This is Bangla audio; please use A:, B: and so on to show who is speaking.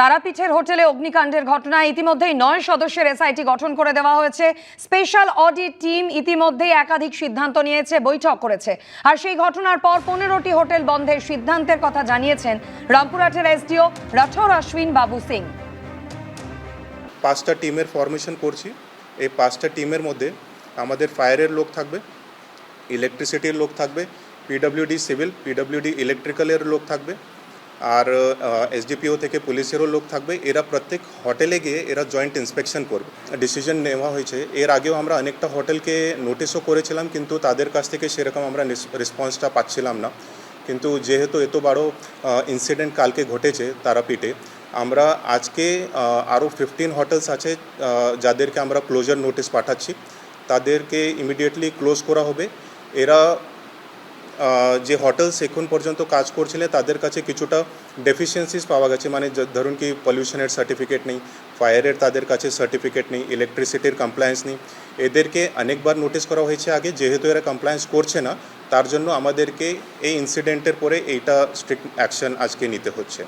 A: তারাপীঠের হোটেলে অগ্নিকাণ্ডের ঘটনায় ইতিমধ্যেই 9 সদস্যের এসআইটি গঠন করে দেওয়া হয়েছে। স্পেশাল অডিট টিম ইতিমধ্যেই একাধিক সিদ্ধান্ত নিয়েছে, বৈঠক করেছে। আর সেই ঘটনার পর 15টি হোটেল বন্ধের সিদ্ধান্তের কথা জানিয়েছেন রামপুরহাটের এসডিও রাঠৌর অশ্বিন বাবু সিং।
B: 5টা টিমের ফরমেশন করছি। এই 5টা টিমের মধ্যে আমাদের ফায়ারের লোক থাকবে, ইলেকট্রিসিটির লোক থাকবে, পিডব্লিউডি সিভিল, পিডব্লিউডি ইলেকট্রিক্যালের লোক থাকবে, আর এসডিপিও থেকে পুলিশেরও লোক থাকবে। এরা প্রত্যেক হোটেলে গিয়ে এরা জয়েন্ট ইন্সপেকশন করবে। ডিসিশন নেওয়া হয়েছে। এর আগেও আমরা অনেকটা হোটেলকে নোটিশও করেছিলাম, কিন্তু তাদের কাছ থেকে সেরকম আমরা রেসপন্সটা পাচ্ছিলাম না। কিন্তু যেহেতু এত বড় ইনসিডেন্ট কালকে ঘটেছে তারাপীঠে, আমরা আজকে আরও 15 হোটেলস আছে যাদেরকে আমরা ক্লোজার নোটিশ পাঠাচ্ছি। তাদেরকে ইমিডিয়েটলি ক্লোজ করা হবে। এরা যে হোটেলস এখন পর্যন্ত কাজ করছিলেন তাদের কাছে কিছুটা ডেফিসিয়েন্সিস পাওয়া গেছে, মানে ধরুন কি পলিউশনের সার্টিফিকেট নেই, ফায়ারের তাদের কাছে সার্টিফিকেট নেই, ইলেকট্রিসিটির কমপ্লায়েন্স নেই। এদেরকে অনেকবার নোটিশ করা হয়েছে আগে, যেহেতু এরা কমপ্লায়েন্স করছে না তার জন্য আমাদেরকে এই ইনসিডেন্টের পরে এইটা স্ট্রিক্ট অ্যাকশন আজকে নিতে হচ্ছে।